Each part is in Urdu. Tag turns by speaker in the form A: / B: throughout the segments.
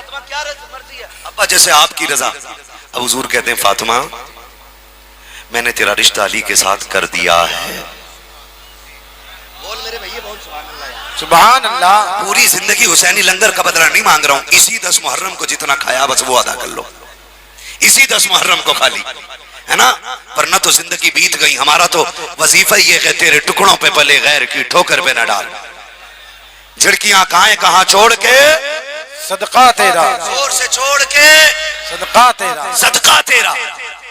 A: فاطمہ کیا مرضی ہے ابا جیسے آپ کی رضا. اب حضور کہتے ہیں فاطمہ میں نے تیرا رشتہ علی کے ساتھ کر دیا ہے. بول میرے بھائی بول سبحان اللہ.
B: سبحان اللہ.
A: پوری زندگی حسینی لنگر کا بدلہ نہیں مانگ رہا ہوں, اسی 10 محرم کو جتنا کھایا بس وہ ادا کر لو, اسی 10 محرم کو کھا لی ہے نا, ورنہ تو زندگی بیت گئی. ہمارا تو وظیفہ یہ ہے تیرے ٹکڑوں پہ پلے غیر کی ٹھوکر پہ نہ ڈال, جھڑکیاں کہاں چھوڑ کے
B: صدقہ تیرا,
A: زور سے چھوڑ کے
B: صدقہ تیرا,
A: صدقہ تیرا.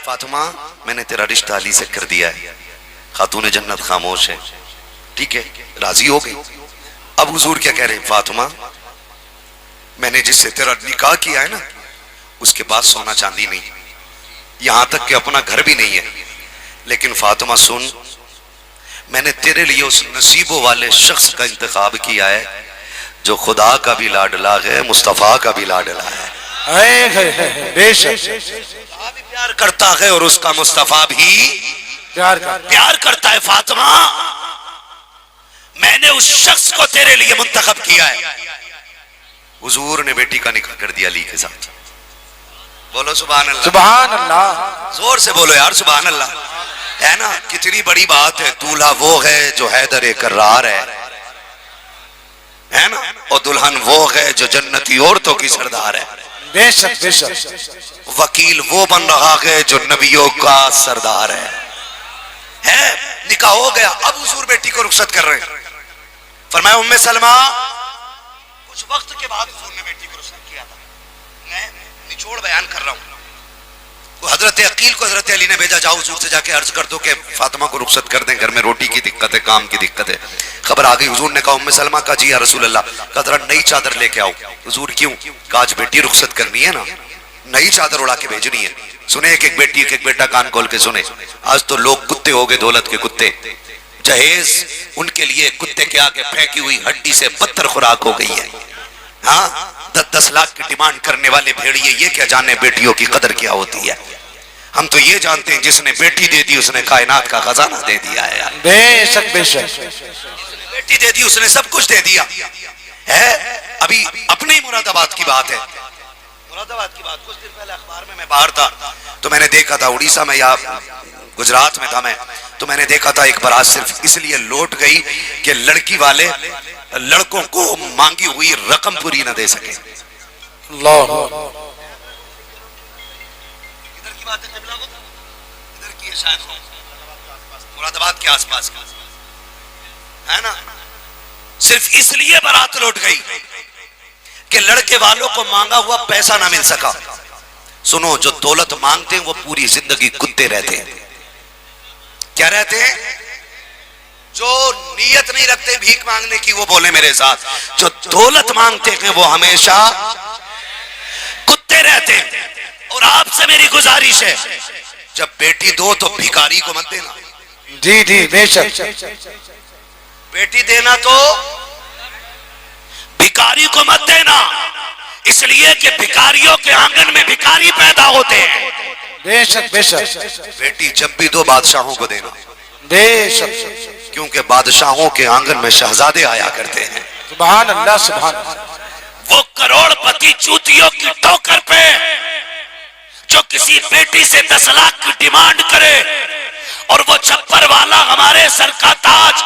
A: فاطمہ میں نے تیرا رشتہ علی سے کر دیا ہے. خاتون جنت خاموش ہے, ٹھیک ہے راضی ہو گئی. اب حضور کیا کہہ رہے ہیں فاطمہ میں نے جس سے تیرا نکاح کیا ہے نا اس کے پاس سونا چاندی نہیں, یہاں تک کہ اپنا گھر بھی نہیں ہے, لیکن فاطمہ سن میں نے تیرے لیے اس نصیبوں والے شخص کا انتخاب کیا ہے جو خدا کا بھی لاڈلا ہے, مصطفیٰ کا بھی لاڈلا ہے.
B: بے شک
A: خدا بھی پیار کرتا ہے اور اس کا مصطفیٰ بھی پیار کرتا ہے. فاطمہ میں نے اس شخص کو تیرے لیے منتخب کیا ہے. حضور نے بیٹی کا نکاح کر دیا علی کے ساتھ. بولو سبحان اللہ.
B: سبحان اللہ.
A: زور سے بولو یار سبحان اللہ. ہے نا کتنی بڑی بات ہے. دولہا وہ ہے جو حیدر کرار ہے نا, اور دلہن وہ ہے جو جنتی عورتوں کی سردار ہے.
B: بے شک بے شک.
A: وکیل وہ بن رہا ہے جو نبیوں کا سردار ہے. نکاح ہو گیا. اب حضور بیٹی کو رخصت کر رہے ہیں. فرمایا ام سلمہ کچھ وقت کے بعد حضور نے بیٹی کو رخصت کیا تھا. میں نچوڑ بیان کر رہا ہوں. حضرت عقیل کو حضرت علی نے بھیجا, جاؤ حضور سے جا کے عرض کر دو کہ فاطمہ کو رخصت کر دیں, گھر میں روٹی کی دقت ہے, کام کی دقت ہے. خبر آ گئی. حضور نے کہا ام سلمہ کا جی یا رسول اللہ. کہا ذرا نئی چادر لے کے آؤ. حضور کیوں؟ کہا آج بیٹی رخصت کرنی ہے نا, نئی چادر اڑا کے بھیجنی ہے. سنے ایک بیٹی ایک بیٹا کان کھول کے سنے. آج تو لوگ کتے ہو گئے, دولت کے کتے. جہیز ان کے لیے کتے کے آگے پھینکی ہوئی ہڈی سے بدتر خوراک ہو گئی ہے. ہاں 10 لاکھ کی ڈیمانڈ کرنے والے بھیڑیے یہ کیا جانے بیٹیوں کی قدر کیا ہوتی ہے. ہم تو یہ جانتے ہیں جس نے بیٹی دے دی اس نے کائنات کا خزانہ دے دیا ہے.
B: بے شک بے شک.
A: بیٹی دے دی اس نے سب کچھ دے دیا ہے. ابھی اپنے مراد آباد کی بات ہے. مراد آباد کی بات کچھ دن پہلے اخبار میں باہر تھا تو میں نے دیکھا تھا, اڑیسہ میں یا گجرات میں تھا میں, تو میں نے دیکھا تھا ایک بارات صرف اس لیے لوٹ گئی کہ لڑکی والے لڑکوں کو مانگی ہوئی رقم پوری نہ دے سکے.
B: اللہ.
A: ادھر کی بات ہے قبلہ کو, ادھر کی ہے شاید مراد آباد کے آس پاس کا ہے نا. صرف اس لیے بارات لوٹ گئی کہ لڑکے والوں کو مانگا ہوا پیسہ نہ مل سکا. سنو جو دولت مانگتے ہیں وہ پوری زندگی کتے رہتے ہیں. کیا رہتے ہیں؟ جو نیت نہیں رکھتے بھیک مانگنے کی وہ بولے میرے ساتھ, جو دولت مانگتے ہیں وہ ہمیشہ کتے رہتے ہیں. اور آپ سے میری گزارش ہے جب بیٹی دو تو بھیکاری کو مت دینا.
B: جی جی بے شک.
A: بیٹی دینا تو بھیکاری کو مت دینا, اس لیے کہ بھیکاریوں کے آنگن میں بھیکاری پیدا ہوتے ہیں.
B: بے شک بے شک.
A: بیٹی جب بھی دو بادشاہوں کو دینا.
B: بے شک.
A: کیونکہ بادشاہوں کے آنگن میں شہزادے آیا کرتے ہیں.
B: سبحان اللہ سبحان اللہ.
A: وہ کروڑ پتی چوتیوں کی ٹوکر پہ جو کسی بیٹی سے 10 لاکھ کی ڈیمانڈ کرے, اور وہ چھپر والا ہمارے سر کا تاج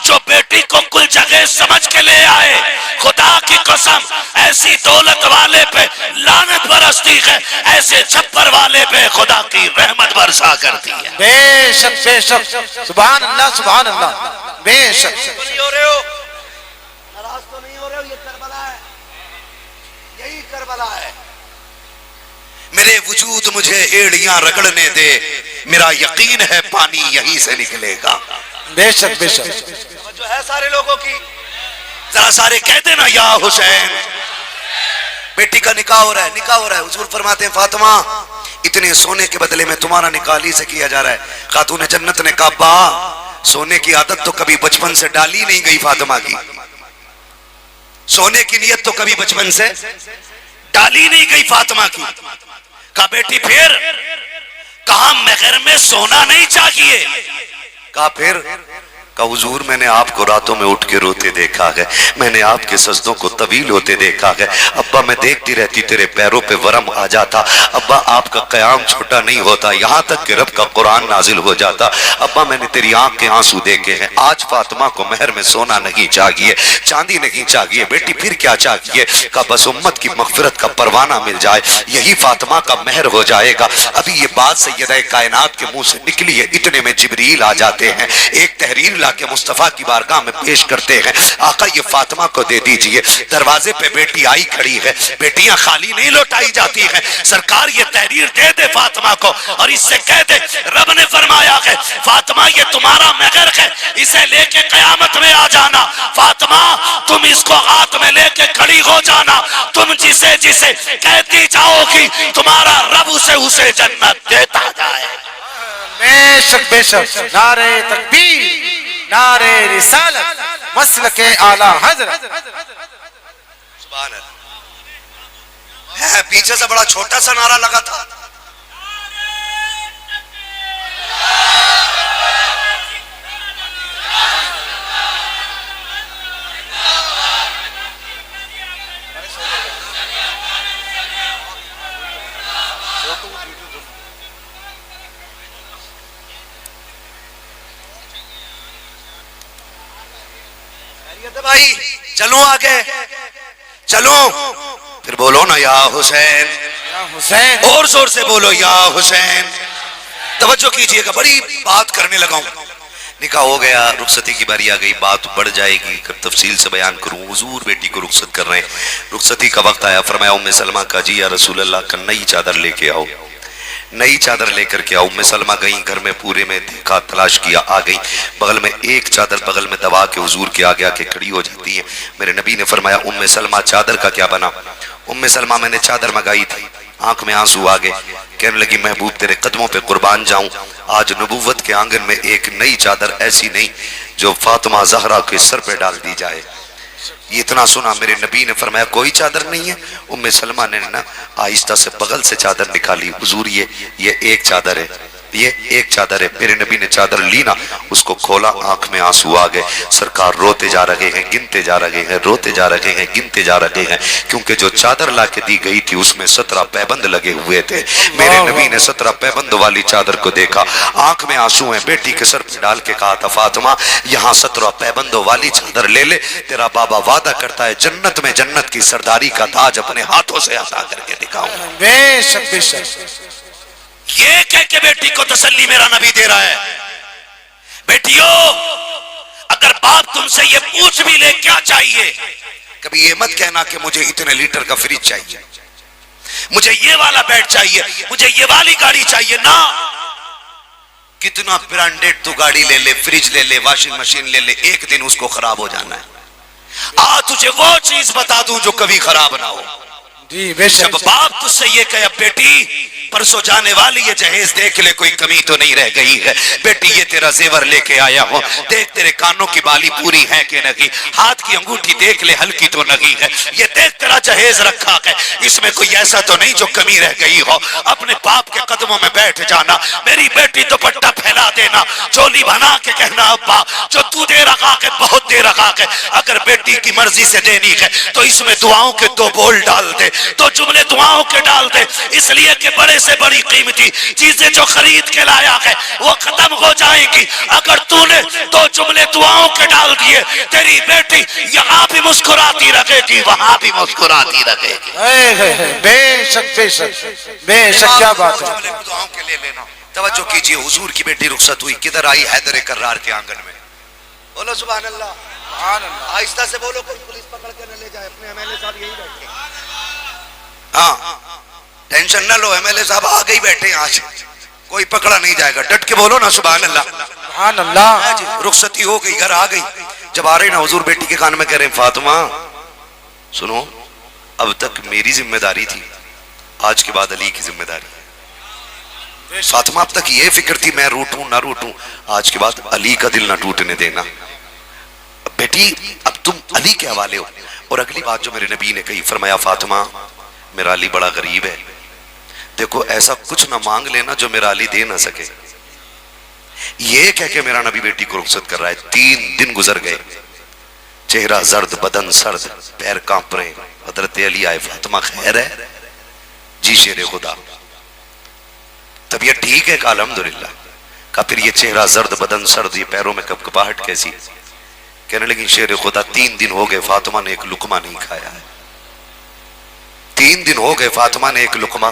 A: جو بیٹی کو کل جگہ سمجھ کے لے آئے, خدا کی قسم ایسی دولت والے پہ لعنت برستی ہے, ایسے چھپر والے پہ خدا کی رحمت برسا کرتی ہے.
B: بے شک بے شک. سبحان اللہ سبحان اللہ. بے شک.
A: نہیں ہو رہے ہو, ناراض تو نہیں ہو رہے ہو, یہ کربلا ہے, یہی کربلا ہے. میرے وجود مجھے ایڑیاں رگڑنے دے, میرا یقین ہے پانی یہی سے نکلے گا.
B: بے شک بے شک.
A: جو ہے سارے لوگوں کی ذرا سارے کہہ دینا یا حسین. بیٹی کا نکاح ہو رہا ہے, نکاح ہو رہا ہے. حضور فرماتے ہیں فاطمہ اتنے سونے کے بدلے میں تمہارا نکاح علی سے کیا جا رہا ہے. خاتون جنت نے کہا با سونے کی عادت تو کبھی بچپن سے ڈالی نہیں گئی فاطمہ کی, سونے کی نیت تو کبھی بچپن سے ڈالی نہیں گئی فاطمہ کی. کہا بیٹی پھر؟ کہا مہر میں سونا نہیں چاہیے. کہا پھر؟ کہ حضور میں نے آپ کو راتوں میں اٹھ کے روتے دیکھا ہے، میں نے آپ کے سجدوں کو طویل ہوتے دیکھا ہے، ابا میں دیکھتی رہتی تیرے پیروں پہ ورم آ جاتا، ابا آپ کا قیام چھوٹا نہیں ہوتا، یہاں تک کہ رب کا قرآن نازل ہو جاتا، ابا میں نے تیری آنکھ کے آنسو دیکھے ہیں۔ آج فاطمہ کو مہر میں سونا نہیں چاہیے، چاندی نہیں چاہیے، بیٹی پھر کیا چاہیے؟ کہ بس امت کی مغفرت کا پروانہ مل جائے، یہی فاطمہ کا مہر ہو جائے گا۔ ابھی یہ بات سیدہ کائنات کے منہ سے نکلی ہے، اتنے میں جبریل آ جاتے ہیں، ایک تحریر لا کے مصطفیٰ کی بارگاہ میں پیش کرتے ہیں، آقا یہ فاطمہ کو دے دیجئے۔ دروازے پہ بیٹی آئی کھڑی ہے، بیٹیاں خالی نہیں لوٹائی جاتی ہیں، سرکار یہ تحریر دے دے فاطمہ کو اور اس سے کہہ دے رب نے فرمایا ہے فاطمہ یہ تمہارا مہر ہے، اسے لے کے قیامت میں آ جانا، فاطمہ تم اس کو ہاتھ میں لے کے کھڑی ہو جانا، تم جسے جسے کہتی جاؤ گی تمہارا رب اسے جنت دیتا جائے۔
B: بے شک بے شک، نعرہ تکبیر، نعرہ رسالت، مسلک اعلی حضرت۔
A: سبحان اللہ۔ ہے پیچھے سے بڑا چھوٹا سا نعرہ لگا تھا۔ بھائی چلو آگے چلو، پھر بولو نا یا حسین،
B: حسین
A: اور زور سے بولو یا حسین۔ توجہ کیجئے گا، بڑی بات کرنے لگا ہوں، نکاح ہو گیا، رخصتی کی باری آ گئی، بات بڑھ جائے گی، تفصیل سے بیان کروں۔ حضور بیٹی کو رخصت کر رہے ہیں، رخصتی کا وقت آیا، فرمایا ام سلمہ کا جی یا رسول اللہ کا نئی چادر لے کے آؤ، نئی چادر لے کر کے آؤ۔ ام سلمہ گئیں، گھر میں پورے میں دیکھا، تلاش کیا، آ گئی، بغل میں ایک چادر بغل میں دبا کے حضور کے آگے آ کے کھڑی ہو جاتی ہے۔ میرے نبی نے فرمایا ام سلمہ چادر کا کیا بنا؟ ام سلمہ میں نے چادر منگائی تھی، آنکھ میں آنسو آ گئے، کہنے لگی محبوب تیرے قدموں پہ قربان جاؤں، آج نبوت کے آنگن میں ایک نئی چادر ایسی نہیں جو فاطمہ زہرا کے سر پہ ڈال دی جائے۔ یہ اتنا سنا میرے نبی نے فرمایا کوئی چادر نہیں ہے؟ ام سلمہ نے نا آہستہ سے بغل سے چادر نکالی، حضور یہ ایک چادر ہے، یہ ایک چادر ہے۔ میرے نبی نے چادر لی نا، اس کو کھولا، آنکھ میں آنسو آ گئے، سرکار روتے جا رہے ہیں، گنتے جا رہے ہیں، روتے جا رہے ہیں، گنتے جا رہے ہیں، کیونکہ جو چادر لا کے دی گئی تھی اس میں 17 پیبند لگے ہوئے تھے۔ میرے نبی نے 17 پیبند والی چادر کو دیکھا، آنکھ میں آنسو ہیں، بیٹی کے سر پہ ڈال کے کہا تھا فاطمہ یہاں 17 پیبندوں والی چادر لے لے، تیرا بابا وعدہ کرتا ہے جنت میں جنت کی سرداری کا تاج اپنے ہاتھوں سے عطا کر کے دکھاؤں۔
B: بے شک بے شک،
A: یہ کہہ کے بیٹی کو تسلی میرا نبی دے رہا ہے، بیٹیوں اگر باپ تم سے یہ پوچھ بھی لے کیا چاہیے، کبھی یہ مت کہنا کہ مجھے اتنے لیٹر کا فریج چاہیے، مجھے یہ والا بیڈ چاہیے، مجھے یہ والی گاڑی چاہیے، نہ کتنا برانڈیڈ تو گاڑی لے لے، فریج لے لے، واشنگ مشین لے لے، ایک دن اس کو خراب ہو جانا ہے۔ تجھے وہ چیز بتا دوں جو کبھی خراب نہ ہو۔
B: جی بے شک،
A: جب باپ تجھ سے یہ کہے بیٹی پرسوں جانے والی یہ جہیز دیکھ لے کوئی کمی تو نہیں رہ گئی ہے، بیٹی یہ تیرا زیور لے کے آیا ہوں، دیکھ تیرے کانوں کی بالی پوری ہے کہ نہیں، ہاتھ کی انگوٹھی دیکھ لے ہلکی تو نہیں ہے، یہ دیکھ تیرا جہیز رکھا ہے، اس میں کوئی ایسا تو نہیں جو کمی رہ گئی ہو۔ اپنے باپ کے قدموں میں بیٹھ جانا، میری بیٹی دوپٹہ پھیلا دینا، چولی بنا کے کہنا ابا جو تو دے رکھا ہے بہت دے رکھا ہے، اگر بیٹی کی مرضی سے دینی ہے تو اس میں دعاؤں کے 2 بول ڈال دے، 2 جملے دعاؤں کے ڈال دے، اس لیے کہ بڑے سے بڑی قیمتی چیزیں جو خرید کے لایا ہے وہ ختم ہو جائیں گی، اگر تو نے 2 جملے دعاؤں کے ڈال دیے تیری بیٹی یہاں بھی مسکراتی رکھے گی وہاں بھی مسکراتی رکھے گی۔
B: بے شک بے شک بے شک، کیا بات ہے۔
A: دعاؤں کے لے لینا۔ توجہ کیجئے، حضور کی بیٹی رخصت ہوئی، کدھر آئی؟ حیدر کرار کے آنگن میں۔ بولو سبحان اللہ،
B: سبحان اللہ،
A: آہستہ سے بولو، کوئی پولیس پکڑ کے نہ لے جائے، اپنے ایم ایل اے صاحب یہی بیٹھے۔ ہاں ٹینشن نہ لو، ایم ایل اے صاحب آ گئی بیٹھے ہیں، آج کوئی پکڑا نہیں جائے گا، ڈٹ کے بولو نا سبحان اللہ۔
B: سبحان اللہ،
A: رخصتی ہو گئی، گھر آ گئی، جب آ رہے نا حضور بیٹی کے کان میں کہہ رہے ہیں فاطمہ سنو، اب تک میری ذمہ داری تھی، آج کے بعد علی کی ذمہ داری ہے۔ فاطمہ اب تک یہ فکر تھی میں روٹوں نہ روٹوں، آج کے بعد علی کا دل نہ ٹوٹنے دینا، بیٹی اب تم علی کے حوالے ہو۔ اور اگلی بات جو میرے نبی نے کہی، فرمایا فاطمہ میرا علی بڑا غریب ہے، دیکھو ایسا کچھ نہ مانگ لینا جو میرا علی دے نہ سکے، یہ کہہ کے میرا نبی بیٹی کو رخصت کر رہا ہے. 3 دن گزر گئے, چہرہ زرد, بدن سرد, پیر کانپ رہے. حضرت علی آئے, فاطمہ خیر ہے؟ جی شیر خدا. طبیعت ٹھیک ہے؟ کہا الحمدللہ. کہا پھر یہ چہرہ زرد, بدن سرد, یہ پیروں میں کپکپاہٹ کیسی؟ کہنے لگی شیر خدا 3 دن ہو گئے فاطمہ نے ایک لقمہ نہیں کھایا ہے. 3 دن ہو گئے فاطمہ نے ایک لقمہ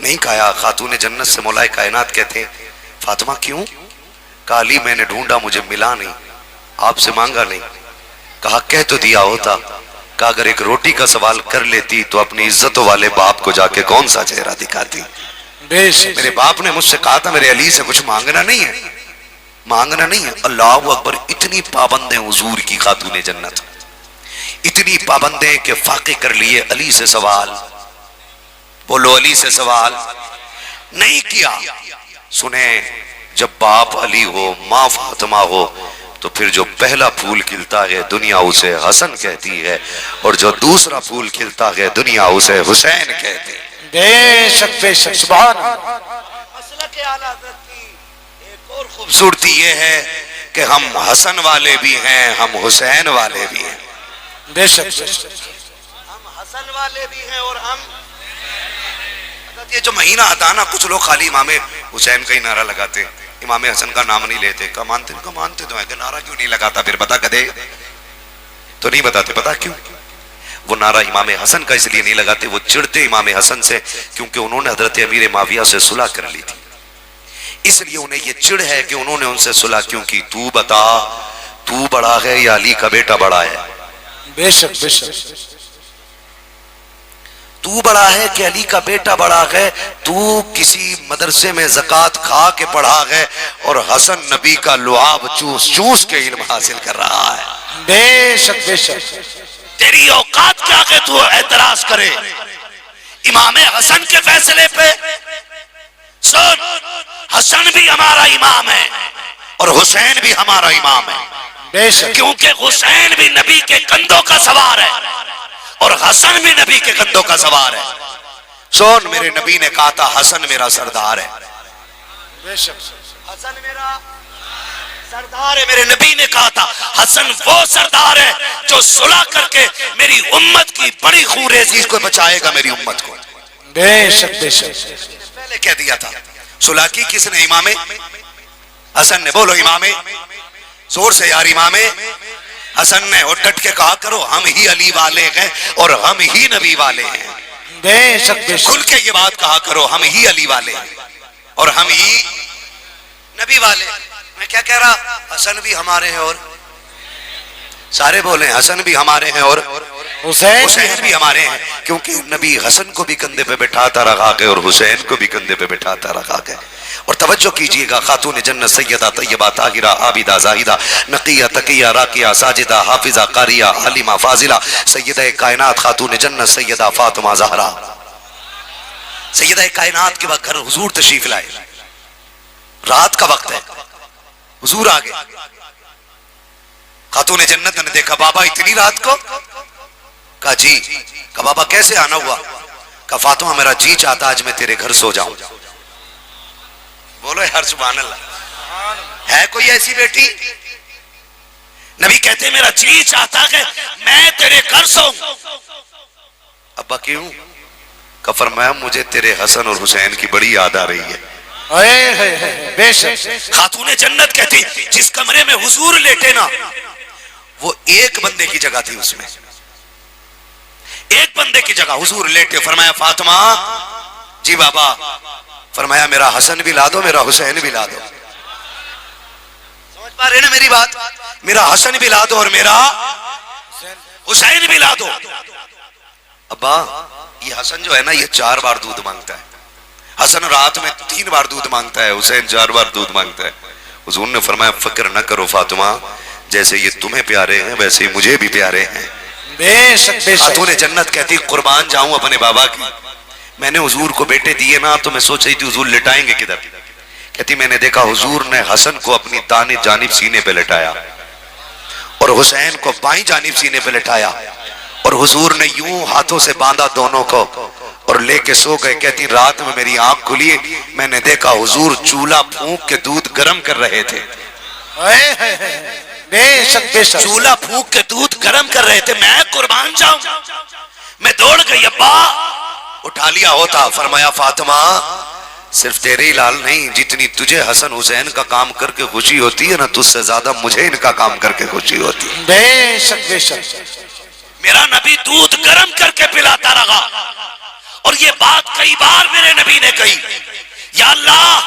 A: نہیں کھایا. خاتون جنت سے مولا کائنات کہتے ہیں فاطمہ کیوں؟ کہا علی میں نے ڈھونڈا, مجھے ملا نہیں, آپ سے مانگا نہیں. کہا کہہ تو دیا ہوتا. کہا اگر ایک روٹی کا سوال کر لیتی تو اپنی عزتوں والے باپ کو جا کے کون سا چہرہ دکھاتی. میرے باپ نے مجھ سے کہا تھا میرے علی سے کچھ مانگنا نہیں ہے, مانگنا نہیں ہے. اللہ اکبر, اتنی پابند ہیں حضور کی خاتون جنت, اتنی پابند ہیں کہ فاقے کر لیے علی سے سوال. بولو علی سے سوال نہیں کیا. سنیں, جب باپ علی ہو, ماں فاطمہ ہو, تو پھر جو پہلا پھول کھلتا ہے دنیا اسے حسن کہتی ہے, اور جو دوسرا پھول کھلتا ہے دنیا اسے حسین کہتی ہے.
B: بے شک بے شک, سبحان اللہ.
A: مسلک اعلیٰ حضرت کی ایک اور خوبصورتی یہ ہے کہ ہم حسن والے بھی ہیں, ہم حسین والے بھی ہیں.
B: بے شک بے شک.
A: ہم حسن والے بھی ہیں اور ہم یہ جو مہینہ آتا نا, کچھ لوگ خالی امام حسین کا ہی نعرہ لگاتے, امام حسن کا نام نہیں لیتے. کا مانتے تو ہے کہ نعرہ کیوں نہیں لگاتا؟ پھر بتا کدے تو نہیں بتاتے. پتا کیوں؟ وہ نعرہ امام حسن کا اس لیے نہیں لگاتے, وہ چڑھتے امام حسن سے کیونکہ انہوں نے حضرت امیر معاویہ سے صلح کر لی تھی. اس لیے انہیں یہ چڑ ہے کہ انہوں نے ان سے صلح کیوں کی. تو بتا, تو بڑا ہے یا علی کا بیٹا بڑا ہے؟
B: بے شک بے شک.
A: تو بڑا ہے کہ علی کا بیٹا بڑا ہے؟ تو کسی مدرسے میں زکوٰۃ کھا کے پڑھا ہے اور حسن نبی کا لعاب چوس چوس کے علم حاصل کر رہا ہے.
B: بے شک بے شک.
A: تیری اوقات کیا کہ تو اعتراض کرے امام حسن کے فیصلے پہ؟ سن, حسن بھی ہمارا امام ہے اور حسین بھی ہمارا امام ہے.
B: بے شک.
A: کیونکہ حسین بھی نبی کے کندھوں کا سوار ہے اور حسن بھی نبی کے کندھوں کا سوار ہے. سن, میرے نبی نے کہا تھا حسن میرا سردار ہے.
B: بے شک.
A: حسن میرا سردار ہے. میرے نبی نے کہا تھا حسن وہ سردار ہے جو صلح کر کے میری امت کی بڑی خوریزی کو بچائے گا, میری امت کو.
B: بے شک بے شک.
A: پہلے کہہ دیا تھا. صلح کی کس نے؟ امام حسن نے. بولو امام, زور سے یار, امام حسن نے. اور ڈٹ کے کہا کرو ہم ہی علی والے ہیں اور ہم ہی نبی والے ہیں.
B: بے شک بے شک.
A: کھل کے یہ بات کہا کرو, ہم ہی علی والے ہیں اور ہم ہی نبی والے. میں کیا کہہ رہا؟ حسن بھی ہمارے ہیں اور سارے بولیں حسن بھی ہمارے ہیں اور حسین بھی ہمارے ہیں. کیونکہ نبی حسن کو بھی کندھے پہ بٹھاتا رہا ہے اور حسین کو بھی کندھے پہ بٹھاتا رہا ہے. اور توجہ کیجئے گا, خاتون جنت سیدہ طیبہ طاہرہ عابدہ زاہدہ نقیہ تقیہ راکعہ ساجدہ حافظہ قاریہ عالمہ فاضلہ سیدہ کائنات خاتون جنت سیدہ فاطمہ زہرا. سیدہ کائنات کے وقت گھر حضور تشریف لائے, رات کا وقت ہے, حضور آگے. خاتون جنت نے دیکھا بابا اتنی رات کو. کہا جی. کہا بابا کیسے آنا ہوا؟ کہا فاطمہ میرا جی چاہتا آج میں تیرے گھر سو جاؤں. بولو یار سبحان اللہ. ہے کوئی ایسی بیٹی؟ نبی کہتے میرا جی چاہتا ہے میں تیرے گھر سوؤں. ابا کیوں؟ کہ فرمایا مجھے تیرے حسن اور حسین کی بڑی یاد آ رہی ہے.
B: بے شک.
A: خاتون جنت کہتی جس کمرے میں حضور لیٹے نا وہ ایک بندے کی جگہ تھی, اس میں ایک بندے کی جگہ حضور لیٹے. فرمایا فاطمہ. جی بابا. فرمایا میرا حسن بھی لا دو, میرا حسین بھی لا دو. سمجھ پا رہے نا میری بات؟ میرا حسن بھی لا دو اور میرا حسین بھی لا دو. ابا یہ حسن جو ہے نا یہ 4 بار دودھ مانگتا ہے. حسن رات میں 3 بار دودھ مانگتا ہے, حسین 4 بار دودھ مانگتا ہے. حضور نے فرمایا فکر نہ کرو فاطمہ, جیسے یہ تمہیں پیارے ہیں ویسے ہی مجھے بھی پیارے ہیں.
B: بے شک بے شک.
A: خاتون جنت کہتی قربان جاؤں اپنے بابا کی, میں نے حضور کو بیٹے دیے نا تو میں سوچ رہی تھی حضور لٹائیں گے کدھر. کہتی میں نے دیکھا حضور نے حسن کو اپنی دائیں جانب سینے پہ لٹایا اور حسین کو بائیں جانب سینے پہ لٹایا, اور حضور نے یوں ہاتھوں سے باندھا دونوں کو اور لے کے سو گئے. کہتی رات میں میری آنکھ کھلی, میں نے دیکھا حضور چولہا پھونک کے دودھ گرم کر رہے تھے.
B: بے شک بے شک.
A: چولہا پھونک کے دودھ گرم کر رہے تھے. میں قربان جاؤں. میں دوڑ گئی, ابا اٹھا لیا ہوتا. فرمایا فاطمہ صرف تیرے ہی لال نہیں, جتنی تجھے حسن حسین کا کام کر کے خوشی ہوتی ہے نا, تجھ سے زیادہ مجھے ان کا کام کر کے خوشی ہوتی ہے.
B: بے شک بے شک.
A: میرا نبی دودھ گرم کر کے پلاتا رہا. اور یہ بات کئی بار میرے نبی نے کہی, یا اللہ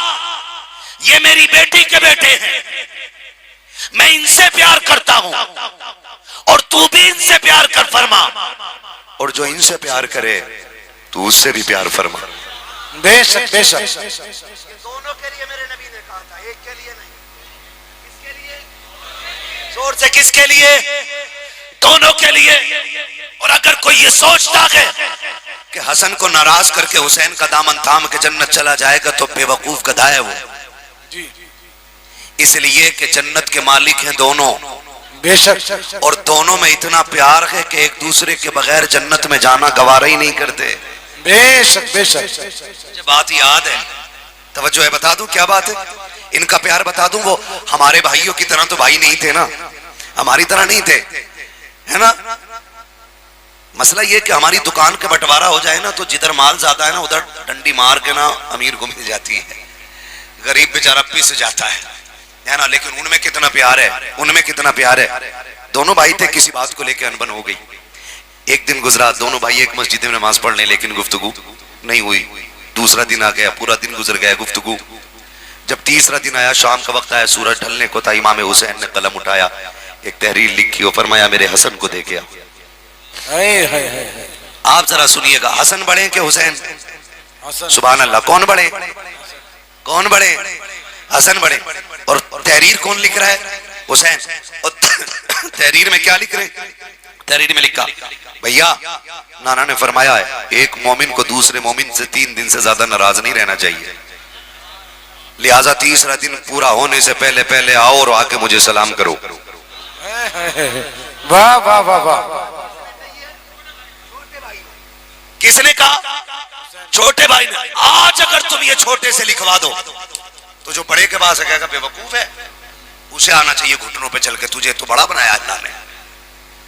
A: یہ میری بیٹی کے بیٹے ہیں, میں ان سے پیار کرتا ہوں اور تو بھی ان سے پیار کر فرما, اور جو ان سے پیار کرے تو اس سے بھی پیار فرما.
B: بے شک بے شک.
A: دونوں کے لیے میرے نبی نے کہا تھا, ایک کے لیے نہیں. کس کے لیے؟ زور سے کس کے لیے؟ دونوں کے لیے. اور اگر کوئی یہ سوچتا ہے کہ حسن کو ناراض کر کے حسین کا دامن تھام کے جنت چلا جائے گا تو بے وقوف گدھا ہے وہ. اس لیے کہ جنت کے مالک ہیں دونوں.
B: بے شک.
A: اور دونوں میں اتنا پیار ہے کہ ایک دوسرے کے بغیر جنت میں جانا گوارا ہی نہیں کرتے.
B: بے شک بے شک.
A: مجھے بات یاد ہے, توجہ ہے, بتا دوں کیا بات ہے. ان کا پیار بتا دوں, وہ ہمارے بھائیوں کی طرح تو بھائی نہیں تھے نا, ہماری طرح نہیں تھے, ہے نا. مسئلہ یہ کہ ہماری دکان کے بٹوارا ہو جائے نا تو جدھر مال زیادہ ہے نا ادھر ڈنڈی مار کے نا امیر کو مل جاتی ہے, غریب بیچارہ پس جاتا ہے نا. لیکن ان میں کتنا پیار ہے, ان میں کتنا پیار ہے. دونوں بھائی تھے, کسی بات کو لے کے انبن ہو گئی. ایک دن گزرا, دونوں بھائی ایک مسجد میں نماز پڑھ لیں لیکن گفتگو نہیں ہوئی. دوسرا دن آ گیا, پورا دن گزر گیا, گفتگو. جب تیسرا دن آیا, شام کا وقت آیا, سورج ڈھلنے کو تھا, امام حسین نے قلم اٹھایا, ایک تحریر لکھی اور فرمایا میرے حسن کو دے کے آ. آپ ذرا سنیے گا, حسن بڑے کہ حسین؟ سبحان اللہ. کون بڑے؟ کون بڑے؟ حسن بڑے. اور تحریر کون لکھ رہا ہے؟ حسین. اور تحریر میں کیا لکھ رہے ہیں؟ تحریر میں لکھا بھیا نانا نے فرمایا ہے ایک مومن کو دوسرے مومن سے 3 دن سے زیادہ ناراض نہیں رہنا چاہیے, لہٰذا تیسرا دن پورا ہونے سے پہلے پہلے آؤ اور آ کے مجھے سلام کرو.
B: واہ واہ واہ واہ.
A: کس نے کہا؟ چھوٹے بھائی نے. آج اگر تم یہ چھوٹے سے لکھوا دو تو جو بڑے کے پاس ہے کہے گا بے وقوف ہے, اسے آنا چاہیے گھٹنوں پہ چل کے, تجھے تو بڑا بنایا اللہ نے,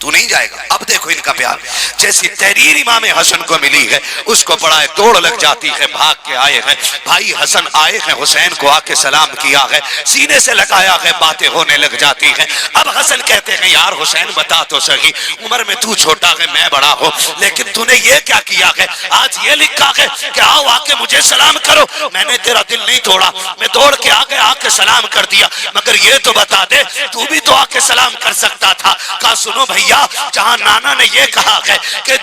A: تو نہیں جائے گا. اب دیکھو ان کا پیار, جیسی تحریر امام حسن کو ملی ہے اس کو پڑھائے, دوڑ لگ جاتی ہے, بھاگ کے آئے ہیں بھائی حسن, آئے ہیں حسین کو آ کے سلام کیا ہے, سینے سے لگایا ہے, باتیں ہونے لگ جاتی ہیں. اب حسن کہتے ہیں یار حسین بتا تو صحیح, عمر میں تو چھوٹا ہے میں بڑا ہوں, لیکن تو نے یہ کیا کیا ہے, آج یہ لکھا ہے کہ آؤ آ کے مجھے سلام کرو. میں نے تیرا دل نہیں توڑا, میں دوڑ کے آ گیا, آ کے سلام کر دیا, مگر یہ تو بتا دے تو بھی تو آ کے سلام کر سکتا تھا. کہا سنو بھائی, جہاں نانا نے یہ کہا ہے کہ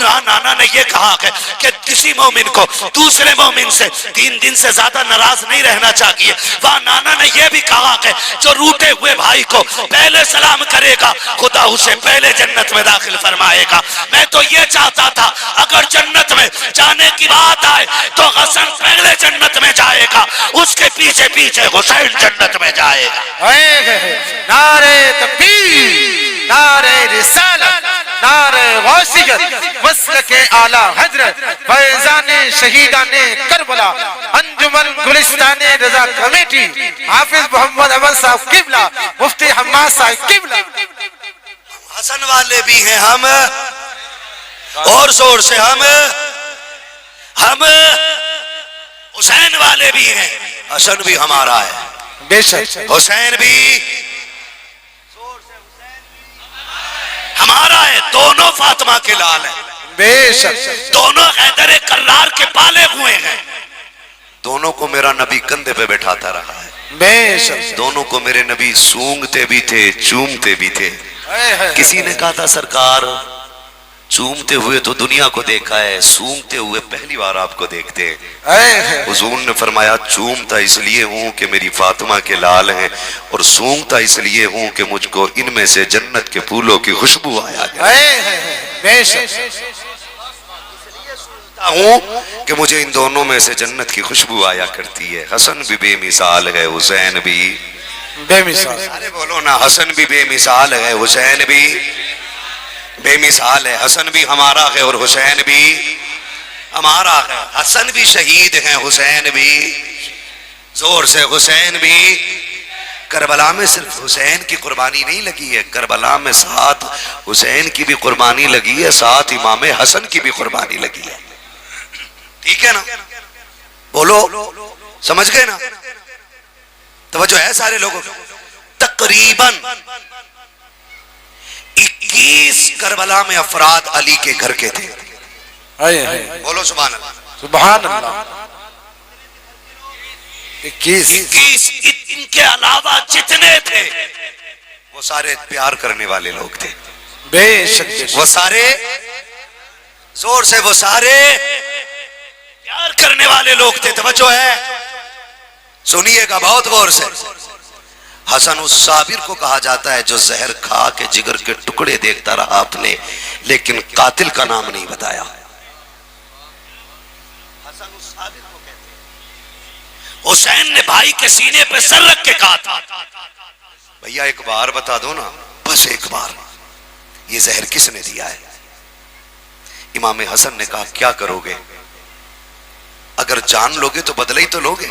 A: نانا نے یہ کہا ہے کہ کسی مومن کو دوسرے مومن سے 3 دن سے زیادہ ناراض نہیں رہنا چاہیے, وہاں نانا نے یہ بھی کہا ہے جو روٹے ہوئے بھائی کو پہلے سلام کرے گا خدا اسے پہلے جنت میں داخل فرمائے گا. میں تو یہ چاہتا تھا اگر جنت میں جانے کی بات آئے تو حسن پہلے جنت میں جائے گا, اس کے پیچھے پیچھے حسین جنت میں جائے گا.
B: نعرے تکبیر, نعرے رسالت, نعرے غوثیت, مسلک اعلی حضرت, فیضان شہیدان کربلا, انجمن گلستان رضا کمیٹی, حافظ محمد احمد صاحب قبلہ, مفتی حماد صاحب قبلہ.
A: حسن والے بھی ہیں ہم, اور زور سے ہم حسین والے بھی ہیں. حسن بھی ہمارا ہے,
B: بے شک.
A: حسین بھی ہمارا ہے, دونوں فاطمہ کے لال ہیں,
B: بے شک.
A: دونوں حیدر کرار کے پالے ہوئے ہیں, دونوں کو میرا نبی کندھے پہ بٹھاتا رہا ہے,
B: بے شک.
A: دونوں کو میرے نبی سونگتے بھی تھے چومتے بھی تھے. کسی نے کہا تھا سرکار چومتے ہوئے تو دنیا کو دیکھا ہے, سونگتے ہوئے پہلی بار آپ کو دیکھتے ہیں. حضور نے فرمایا چومتا اس لیے ہوں کہ میری فاطمہ کے لال ہیں, اور سونگتا اس لیے ہوں کہ مجھ کو ان میں سے جنت کے پھولوں کی خوشبو آیا
B: بے شک.
A: ہوں کہ مجھے ان دونوں میں سے جنت کی خوشبو آیا کرتی ہے. حسن بھی بے مثال ہے, حسین بھی
B: بے مثال.
A: ارے بولو نا, حسن بھی بے مثال ہے, حسین بھی بے مثال ہے. حسن بھی ہمارا ہے اور حسین بھی ہمارا ہے حسن بھی شہید ہیں حسین بھی زور سے حسین بھی کربلا میں صرف حسین کی قربانی نہیں لگی ہے کربلا میں ساتھ حسین کی بھی قربانی لگی ہے ساتھ امام حسن کی بھی قربانی لگی ہے ٹھیک ہے نا بولو سمجھ گئے نا توجہ ہے سارے لوگوں تقریباً 21 کربلا میں افراد علی کے گھر کے تھے بولو سبحان اللہ
B: سبحان اللہ 21
A: ان کے علاوہ جتنے تھے وہ سارے پیار کرنے والے لوگ تھے
B: بے شک
A: وہ سارے زور سے وہ سارے پیار کرنے والے لوگ تھے توجہ ہے سنیے گا بہت غور سے حسن الصابر کو کہا جاتا ہے جو زہر کھا کے جگر کے ٹکڑے دیکھتا رہا آپ نے لیکن قاتل کا نام نہیں بتایا حسین نے بھائی کے سینے پہ سر رکھ کے کہا تھا بھیا ایک بار بتا دو نا بس ایک بار یہ زہر کس نے دیا ہے امام حسن نے کہا کیا کرو گے اگر جان لوگے تو بدلہ ہی تو لوگے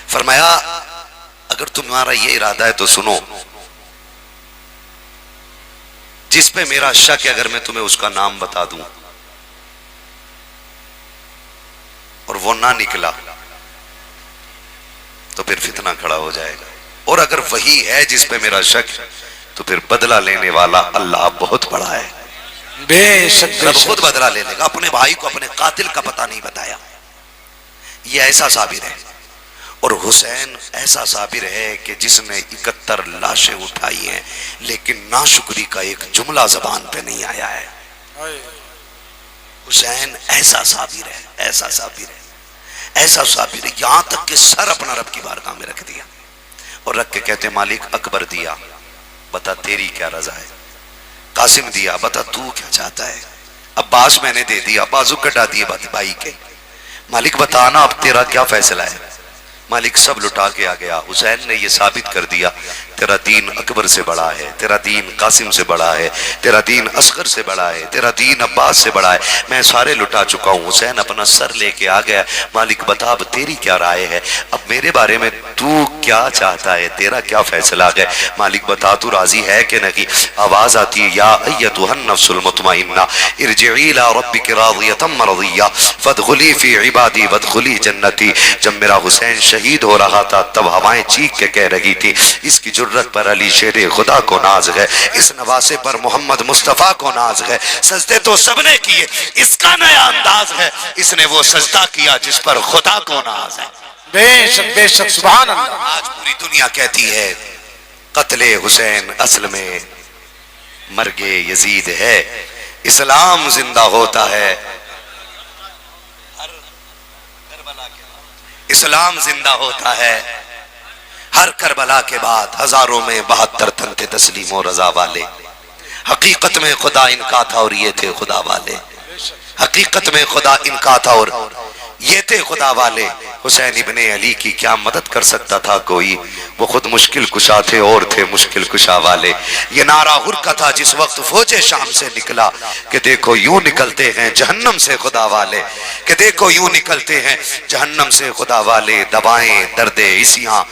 A: فرمایا اگر تمہارا یہ ارادہ ہے تو سنو جس پہ میرا شک ہے اگر میں تمہیں اس کا نام بتا دوں اور وہ نہ نکلا تو پھر فتنہ کھڑا ہو جائے گا اور اگر وہی ہے جس پہ میرا شک تو پھر بدلہ لینے والا اللہ بہت بڑا ہے
B: بے شک
A: رب خود بدلہ لے لے گا اپنے بھائی کو اپنے قاتل کا پتہ نہیں بتایا یہ ایسا صابر ہے اور حسین ایسا صابر ہے کہ جس نے 71 لاشیں اٹھائی ہیں لیکن ناشکری کا ایک جملہ زبان پہ نہیں آیا ہے حسین ایسا صابر ہے ایسا صابر ہے ایسا صابر ہے یہاں تک کہ سر اپنا رب کی بارگاہ میں رکھ دیا اور رکھ کے کہتے مالک اکبر دیا بتا تیری کیا رضا ہے قاسم دیا بتا تو کیا چاہتا ہے عباس میں نے دے دیا بازو کٹا دیے بھائی کے مالک بتانا اب تیرا کیا فیصلہ ہے مالک سب لٹا کے آ گیا حسین نے یہ ثابت کر دیا تیرا دین اکبر سے بڑا ہے تیرا دین قاسم سے بڑا ہے تیرا دین اصغر سے بڑا ہے تیرا دین عباس سے بڑا ہے میں سارے لٹا چکا ہوں حسین اپنا سر لے کے آ گیا مالک بتا اب تیری کیا رائے ہے اب میرے بارے میں تو کیا چاہتا ہے تیرا کیا فیصلہ ہے مالک بتا تو راضی ہے کہ نہیں آواز آتی ہے یا ایتها النفس المطمئنہ ارجعی الى ربک راضیۃ مرضیہ فادخلی فی عبادی وادخلی جنتی جب میرا حسین شہید ہو رہا تھا تب ہوائیں چیخ کے کہہ رہی تھی اس کی جرت پر علی شیر خدا کو ناز ہے اس نواسے پر محمد مصطفیٰ کو ناز ہے سجدے تو سب نے کیے اس کا نیا انداز ہے اس نے وہ سجدہ کیا جس پر خدا کو ناز ہے
B: بے شک سبحان اللہ
A: آج پوری دنیا کہتی ہے قتل حسین اصل میں مرگ یزید ہے اسلام زندہ ہوتا ہے اسلام زندہ ہوتا ہے ہر کربلا کے بعد ہزاروں میں 72 تن تھے تسلیم و رضا والے حقیقت میں خدا ان کا تھا اور یہ تھے خدا والے حقیقت میں خدا ان کا تھا اور یہ تھے خدا والے حسین ابن علی کی کیا مدد کر سکتا تھا کوئی وہ خود مشکل کشا تھے اور تھے مشکل کشا والے یہ نعرہ ہرکا تھا جس وقت فوج شام سے نکلا کہ دیکھو یوں نکلتے ہیں جہنم سے خدا والے کہ دیکھو یوں نکلتے ہیں جہنم سے خدا والے دوائیں درد عیسیاں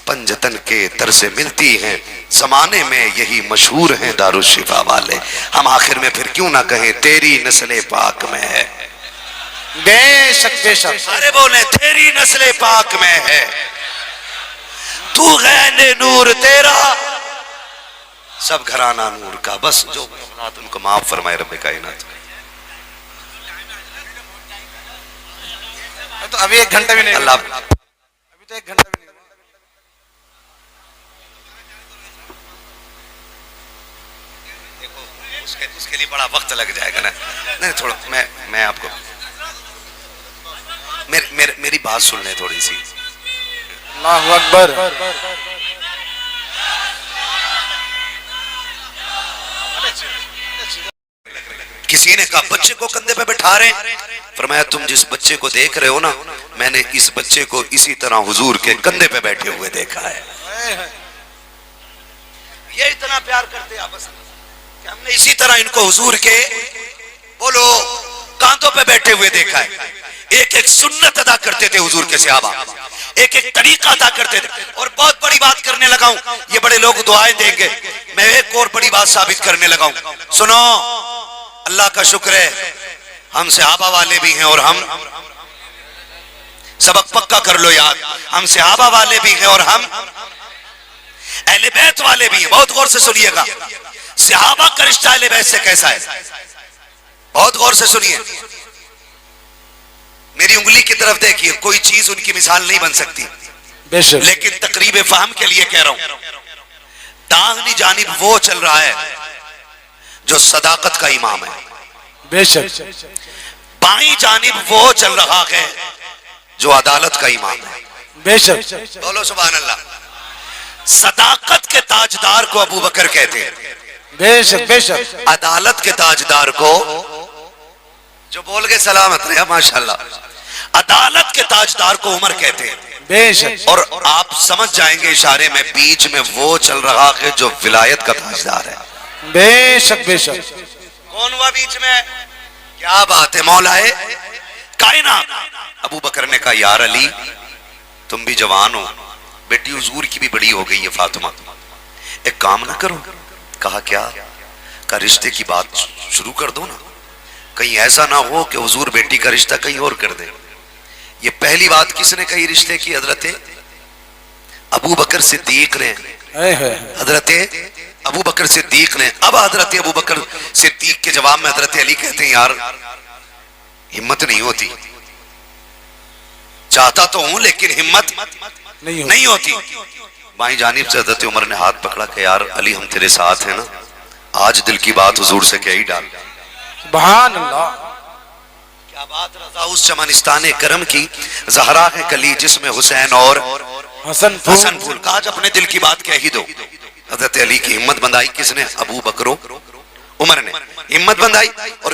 A: پنجتن کے در سے ملتی ہیں زمانے میں یہی مشہور ہیں دارالشفا والے ہم آخر میں پھر کیوں نہ کہیں تیری نسل پاک میں ہے
B: بے شک
A: سارے بولیں تیری نسل پاک میں ہے تو غین نور تیرا سب گھرانہ نور کا بس جو ان کو معاف فرمائے رب کائنات
B: تو ابھی 1 گھنٹہ بھی نہیں
A: اللہ
B: ابھی تو 1 گھنٹہ بھی نہیں
A: اس کے لیے بڑا وقت لگ جائے گا نا نہیں تھوڑا میں آپ کو میری بات سن لیں تھوڑی سی
B: اللہ اکبر
A: کسی نے کہا بچے کو کندھے پہ بٹھا رہے ہیں فرمایا تم جس بچے کو دیکھ رہے ہو نا میں نے اس بچے کو اسی طرح حضور کے کندھے پہ بیٹھے ہوئے دیکھا ہے یہ اتنا پیار کرتے آپس میں کہ ہم نے اسی طرح ان کو حضور کے بولو کاندھوں پہ بیٹھے ہوئے دیکھا ہے. ایک ایک سنت ادا کرتے تھے حضور کے صحابہ, ایک ایک طریقہ ادا کرتے تھے. اور بہت بڑی بات کرنے لگا ہوں, یہ بڑے لوگ دعائیں دیں گے, میں ایک اور بڑی بات ثابت کرنے لگا ہوں. سنو, اللہ کا شکر ہے ہم صحابہ والے بھی ہیں اور ہم, سبق پکا کر لو یاد, ہم صحابہ والے بھی ہیں اور ہم اہل بیت والے بھی ہیں. بہت غور سے سنیے گا, صحابہ کا رشتہ اہل بیت سے کیسا ہے, بہت غور سے سنیے. میری انگلی کی طرف دیکھیے, کوئی چیز ان کی مثال نہیں بن سکتی,
B: بے شک
A: لیکن تقریب فہم کے لیے کہہ رہا ہوں. داہنی جانب وہ چل رہا ہے جو صداقت کا امام ہے,
B: بے شک
A: بائیں جانب وہ چل رہا ہے جو عدالت کا امام ہے.
B: بے شک
A: بولو سبحان اللہ. صداقت کے تاجدار کو ابو بکر کہتے ہیں,
B: بے شک بے شک
A: عدالت کے تاجدار کو, جو بول گئے سلامت رہے ماشاءاللہ, عدالت کے تاجدار کو عمر کہتے ہیں.
B: بے شک
A: اور آپ سمجھ جائیں گے اشارے میں, بیچ میں وہ چل رہا ہے جو ولایت کا تاجدار ہے.
B: بے شک بے شک
A: کون ہوا بیچ میں؟ کیا بات ہے مولائے کائنات. ابو بکر نے کہا یار علی تم بھی جوان ہو, بیٹی حضور کی بھی بڑی ہو گئی ہے فاطمہ, ایک کام نہ کرو. کہا کیا؟ کہا رشتے کی بات شروع کر دو نا, کہیں ایسا نہ ہو کہ حضور بیٹی کا رشتہ کہیں اور کر دے. یہ پہلی بات کس نے کہی رشتے کی؟ حضرت ابو بکر صدیق نے, حضرت ابو بکر صدیق نے. اب حضرت ابو بکر صدیق کے جواب میں حضرت علی کہتے ہیں یار ہمت نہیں ہوتی, چاہتا تو ہوں لیکن ہمت نہیں ہوتی. بائیں جانب سے حضرت عمر نے ہاتھ پکڑا کہ یار علی ہم تیرے ساتھ ہیں نا, آج دل کی بات حضور سے کہہ ہی ڈال.
B: سبحان اللہ.
A: کیا بات رضا اس چمنستان کرم کی, زہرا ہے کلی جس میں حسین اور
B: حسن
A: پھول. آج اپنے دل کی بات کہہ ہی دو. حضرت علی کی ہمت بندائی کس نے؟ ابو بکر عمر نے ہمت بندائی. اور